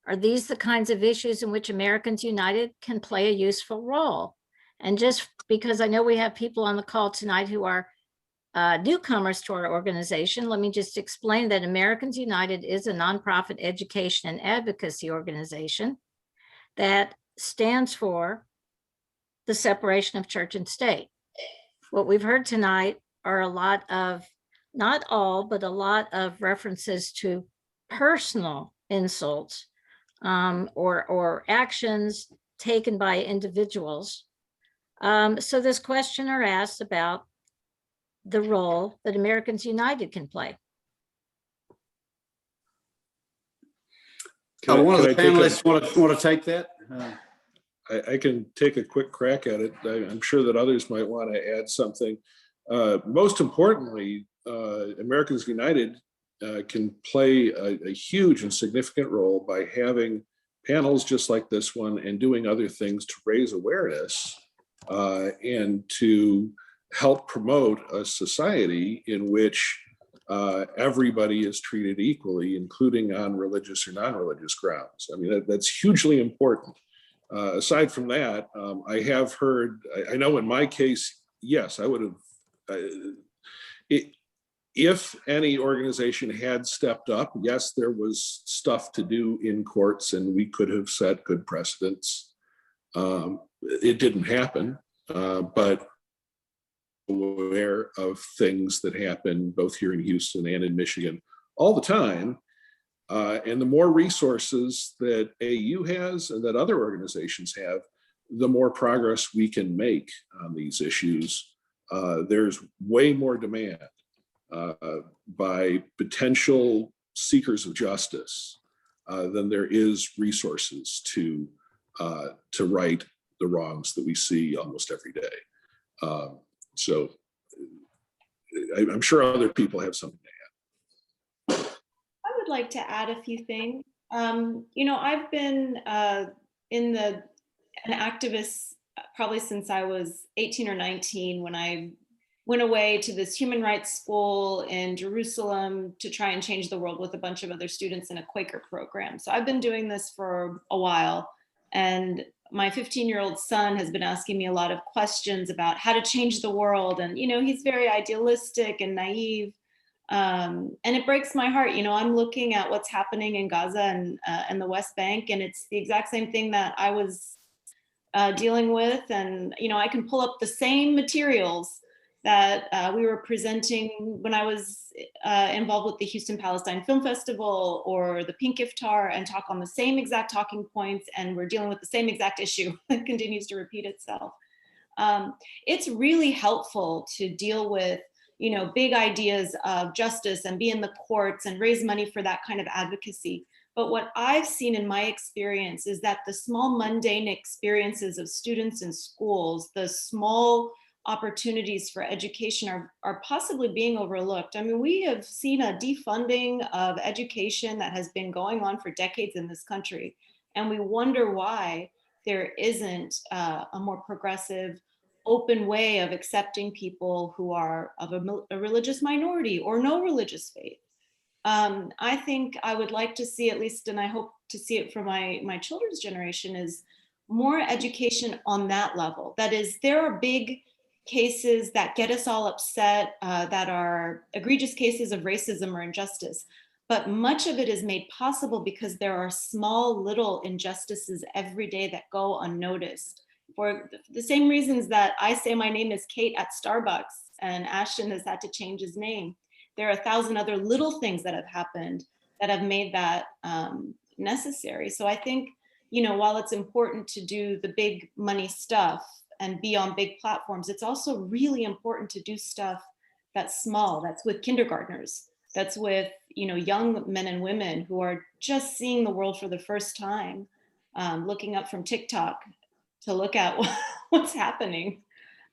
are these the kinds of issues in which Americans United can play a useful role? And just because I know we have people on the call tonight who are newcomers to our organization, let me just explain that Americans United is a nonprofit education and advocacy organization that stands for the separation of church and state. What we've heard tonight are a lot of, not all, but a lot of references to personal insults or actions taken by individuals. So this questioner asks about the role that Americans United can play. One of the panelists want to take that? I can take a quick crack at it. I'm sure that others might want to add something. Most importantly, Americans United can play a huge and significant role by having panels just like this one and doing other things to raise awareness and to help promote a society in which everybody is treated equally, including on religious or non-religious grounds. I mean, that's hugely important. Aside from that, I have heard, I know in my case, yes, I would have, if any organization had stepped up, yes, there was stuff to do in courts and we could have set good precedents. It didn't happen, but aware of things that happen both here in Houston and in Michigan all the time. And the more resources that AU has and that other organizations have, the more progress we can make on these issues. There's way more demand by potential seekers of justice than there is resources to right the wrongs that we see almost every day. So I'm sure other people have something to add. I would like to add a few things. You know, I've been an activist probably since I was 18 or 19 when I went away to this human rights school in Jerusalem to try and change the world with a bunch of other students in a Quaker program. So I've been doing this for a while. And my 15-year-old son has been asking me a lot of questions about how to change the world. And, you know, he's very idealistic and naive. And it breaks my heart. You know, I'm looking at what's happening in Gaza and the West Bank, and it's the exact same thing that I was dealing with. And, you know, I can pull up the same materials that we were presenting when I was involved with the Houston Palestine Film Festival or the Pink Iftar and talk on the same exact talking points, and we're dealing with the same exact issue that continues to repeat itself. It's really helpful to deal with, you know, big ideas of justice and be in the courts and raise money for that kind of advocacy. But what I've seen in my experience is that the small mundane experiences of students in schools, the small opportunities for education are possibly being overlooked. I mean, we have seen a defunding of education that has been going on for decades in this country. And we wonder why there isn't a more progressive open way of accepting people who are of a religious minority or no religious faith. I think I would like to see, at least, and I hope to see it for my children's generation, is more education on that level. That is, there are big cases that get us all upset, that are egregious cases of racism or injustice. But much of it is made possible because there are small little injustices every day that go unnoticed. For the same reasons that I say my name is Kate at Starbucks and Ashton has had to change his name. There are 1,000 other little things that have happened that have made that necessary. So I think, while it's important to do the big money stuff and be on big platforms, it's also really important to do stuff that's small, that's with kindergartners, that's with, young men and women who are just seeing the world for the first time, looking up from TikTok to look at what's happening.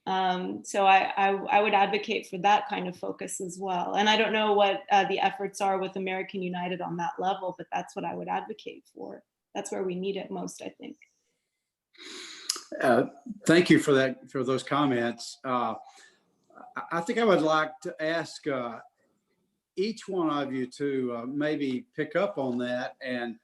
So I would advocate for that kind of focus as well. And I don't know what the efforts are with American United on that level, but that's what I would advocate for. That's where we need it most, I think. Thank you for that, for those comments. I think I would like to ask each one of you to maybe pick up on that and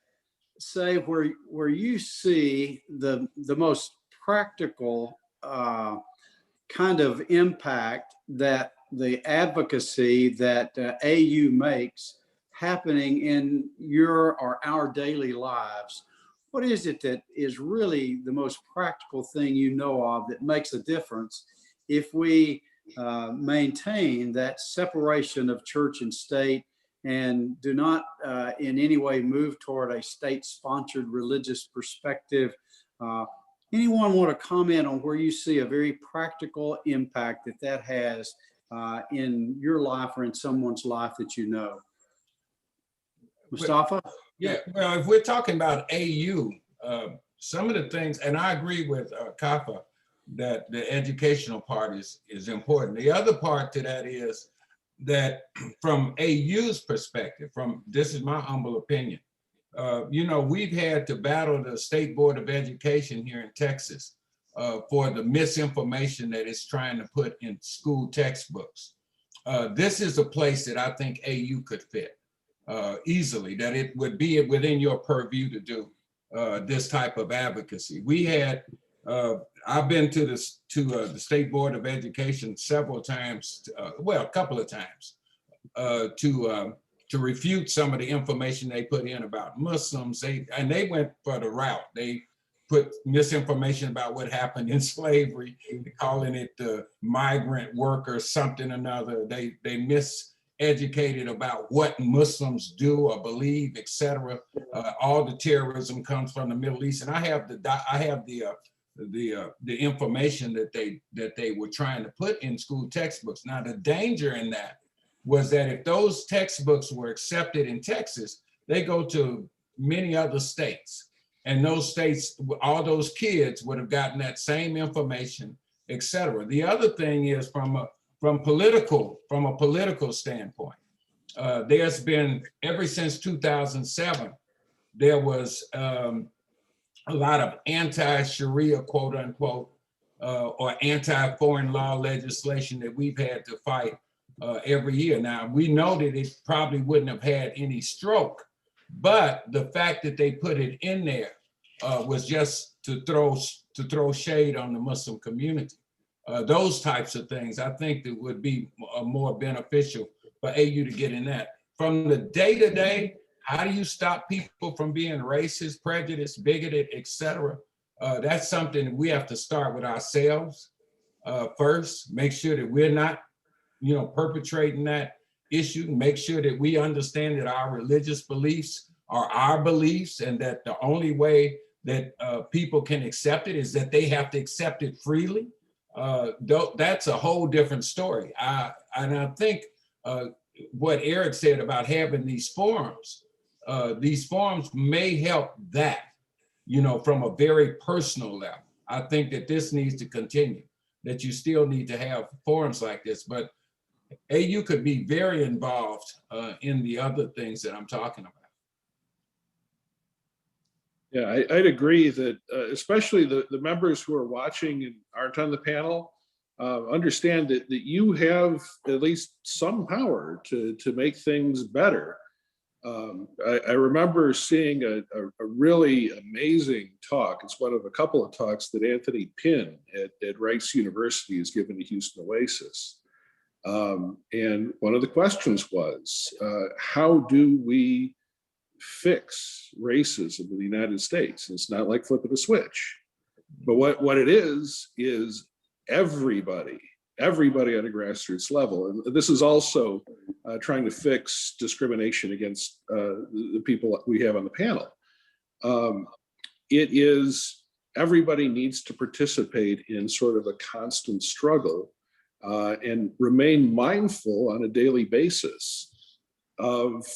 say where you see the most practical kind of impact that the advocacy that AU makes happening in your or our daily lives. What is it that is really the most practical thing you know of that makes a difference if we maintain that separation of church and state and do not in any way move toward a state-sponsored religious perspective? Anyone want to comment on where you see a very practical impact that has in your life or in someone's life that you know? Mustafa? Yeah, well, if we're talking about AU, some of the things, and I agree with Kapha that the educational part is important. The other part to that is that from AU's perspective, this is my humble opinion, we've had to battle the State Board of Education here in Texas for the misinformation that it's trying to put in school textbooks. This is a place that I think AU could fit easily, that it would be within your purview to do this type of advocacy. We had, I've been to the State Board of Education several times, a couple of times, to refute some of the information they put in about Muslims. They went for the route. They put misinformation about what happened in slavery, calling it the migrant worker something or another. They miseducated about what Muslims do or believe, etc. All the terrorism comes from the Middle East, and I have the information that they were trying to put in school textbooks. Now, the danger in that was that if those textbooks were accepted in Texas, they go to many other states, and those states, all those kids would have gotten that same information, etc. The other thing is from a political standpoint, there's been, ever since 2007, there was a lot of anti-Sharia, quote unquote, or anti-foreign law legislation that we've had to fight every year. Now, we know that it probably wouldn't have had any stroke, but the fact that they put it in there was just to throw shade on the Muslim community. Those types of things, I think that would be more beneficial for AU to get in that. From the day-to-day, how do you stop people from being racist, prejudiced, bigoted, etc.? That's something we have to start with ourselves first. Make sure that we're not, perpetrating that issue. Make sure that we understand that our religious beliefs are our beliefs, and that the only way that people can accept it is that they have to accept it freely. That's a whole different story. And I think what Eric said about having these forums may help that, from a very personal level. I think that this needs to continue, that you still need to have forums like this, but AU could be very involved in the other things that I'm talking about. Yeah, I'd agree that especially the members who are watching and aren't on the panel, understand that you have at least some power to make things better. I remember seeing a really amazing talk. It's one of a couple of talks that Anthony Pinn at Rice University has given to Houston Oasis. And one of the questions was, how do we fix racism in the United States? And it's not like flipping a switch, but what it is everybody on a grassroots level. And this is also trying to fix discrimination against the people we have on the panel. It is, everybody needs to participate in sort of a constant struggle and remain mindful on a daily basis of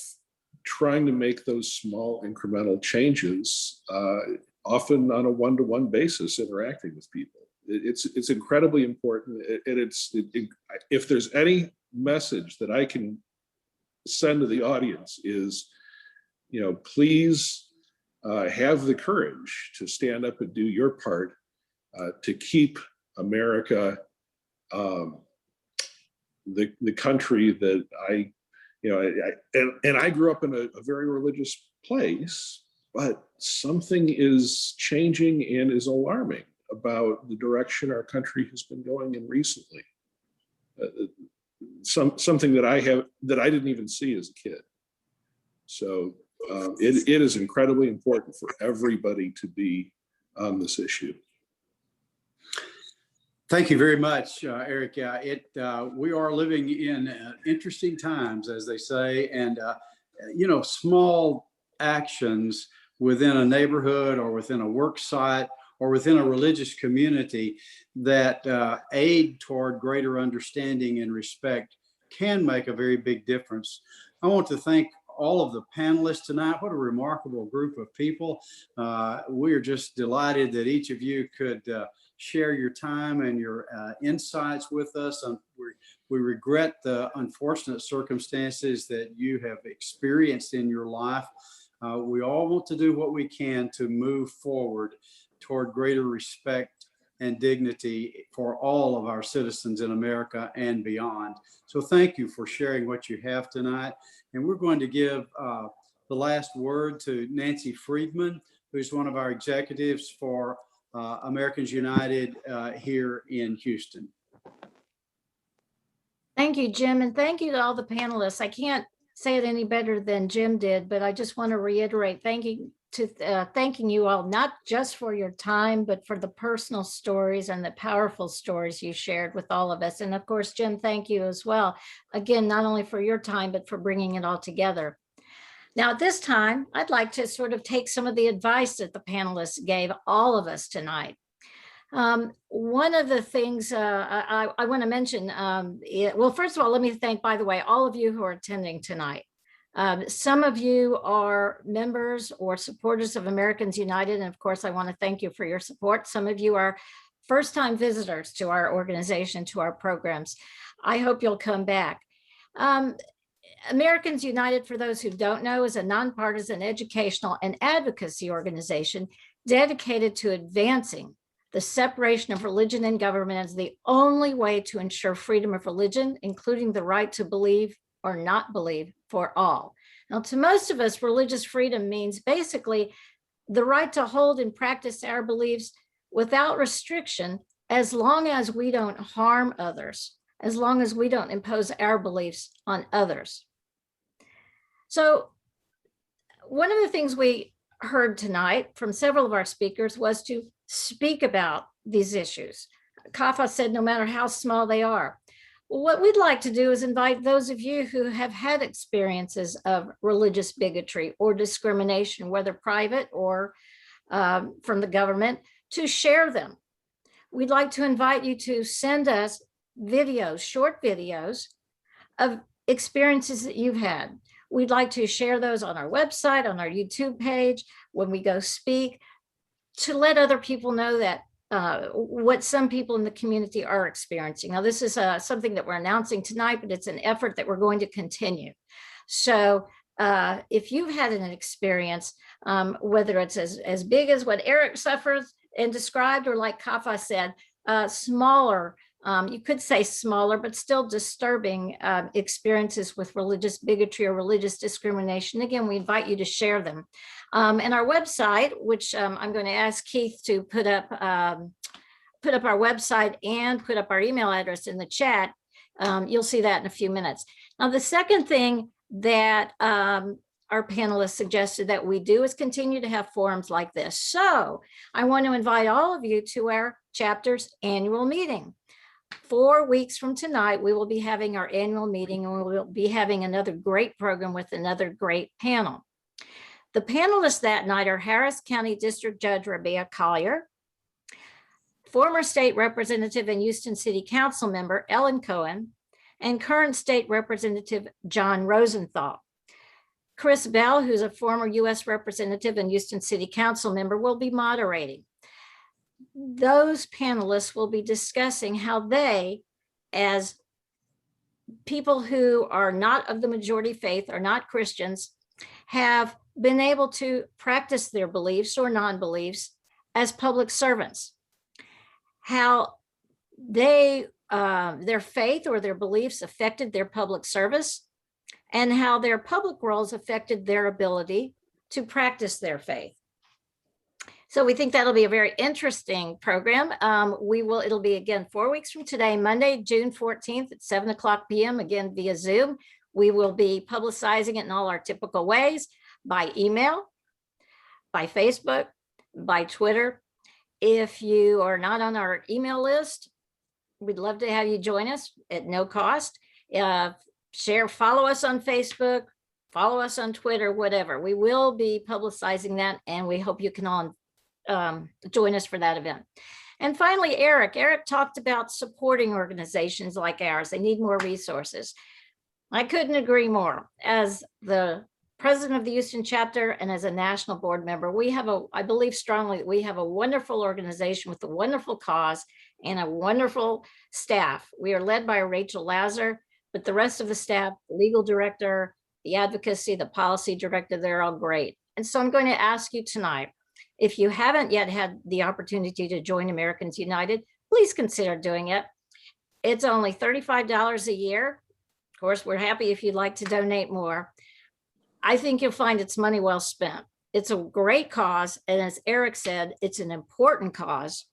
trying to make those small incremental changes, often on a one-to-one basis, interacting with people. It's incredibly important, and if there's any message that I can send to the audience is, please have the courage to stand up and do your part to keep America the country that I grew up in a very religious place, but something is changing and is alarming about the direction our country has been going in recently. Something that I didn't even see as a kid. So it is incredibly important for everybody to be on this issue. Thank you very much, Eric. We are living in interesting times, as they say, and small actions within a neighborhood or within a work site or within a religious community that aid toward greater understanding and respect can make a very big difference. I want to thank all of the panelists tonight. What a remarkable group of people. We are just delighted that each of you could share your time and your insights with us. We regret the unfortunate circumstances that you have experienced in your life. We all want to do what we can to move forward toward greater respect and dignity for all of our citizens in America and beyond. So thank you for sharing what you have tonight. And we're going to give the last word to Nancy Friedman, who's one of our executives for Americans United here in Houston. Thank you, Jim, and thank you to all the panelists. I can't say it any better than Jim did, but I just want to reiterate thanking you all, not just for your time, but for the personal stories and the powerful stories you shared with all of us. And of course, Jim, thank you as well. Again, not only for your time, but for bringing it all together. Now, at this time, I'd like to sort of take some of the advice that the panelists gave all of us tonight. One of the things I want to mention, well, first of all, let me thank, by the way, all of you who are attending tonight. Some of you are members or supporters of Americans United, and of course, I want to thank you for your support. Some of you are first-time visitors to our organization, to our programs. I hope you'll come back. Americans United, for those who don't know, is a nonpartisan educational and advocacy organization dedicated to advancing the separation of religion and government as the only way to ensure freedom of religion, including the right to believe or not believe for all. Now, to most of us, religious freedom means basically the right to hold and practice our beliefs without restriction, as long as we don't harm others, as long as we don't impose our beliefs on others. So one of the things we heard tonight from several of our speakers was to speak about these issues. Kapha said, no matter how small they are. Well, what we'd like to do is invite those of you who have had experiences of religious bigotry or discrimination, whether private or from the government, to share them. We'd like to invite you to send us videos, short videos of experiences that you've had. We'd like to share those on our website, on our YouTube page, when we go speak, to let other people know that what some people in the community are experiencing. Now, this is something that we're announcing tonight, but it's an effort that we're going to continue. So if you've had an experience, whether it's as big as what Eric suffers and described, or like Kapha said, smaller you could say smaller, but still disturbing experiences with religious bigotry or religious discrimination. Again, we invite you to share them. And our website, which I'm going to ask Keith to put up our website and put up our email address in the chat. You'll see that in a few minutes. Now, the second thing that our panelists suggested that we do is continue to have forums like this. So I want to invite all of you to our chapter's annual meeting. 4 weeks from tonight, we will be having our annual meeting, and we will be having another great program with another great panel. The panelists that night are Harris County District Judge Rabea Collier, former state representative and Houston City Council member Ellen Cohen, and current state representative John Rosenthal. Chris Bell, who's a former U.S. representative and Houston City Council member, will be moderating. Those panelists will be discussing how they, as people who are not of the majority faith, are not Christians, have been able to practice their beliefs or non-beliefs as public servants. How they, their faith or their beliefs affected their public service, and how their public roles affected their ability to practice their faith. So we think that'll be a very interesting program. It'll be again 4 weeks from today, Monday, June 14th at 7:00 p.m. again via Zoom. We will be publicizing it in all our typical ways, by email, by Facebook, by Twitter. If you are not on our email list, we'd love to have you join us at no cost. Follow us on Facebook, follow us on Twitter, whatever. We will be publicizing that, and we hope you can all join us for that event. And finally, Eric talked about supporting organizations like ours. They need more resources. I couldn't agree more. As the president of the Houston chapter and as a national board member, I believe strongly that we have a wonderful organization with a wonderful cause and a wonderful staff. We are led by Rachel Lazar, but the rest of the staff, the legal director, the advocacy, the policy director, they're all great. And so I'm going to ask you tonight, if you haven't yet had the opportunity to join Americans United, please consider doing it. It's only $35 a year. Of course, we're happy if you'd like to donate more. I think you'll find it's money well spent. It's a great cause. And as Eric said, it's an important cause.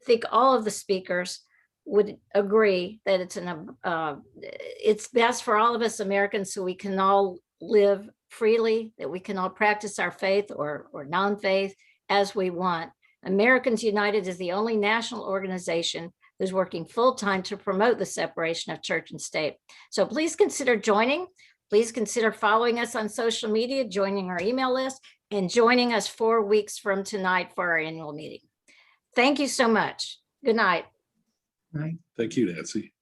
I think all of the speakers would agree that it's best for all of us Americans so we can all live freely, that we can all practice our faith or non-faith as we want. Americans United is the only national organization who's working full-time to promote the separation of church and state. So please consider joining. Please consider following us on social media, joining our email list, and joining us 4 weeks from tonight for our annual meeting. Thank you so much. Good night. Right. Thank you, Nancy.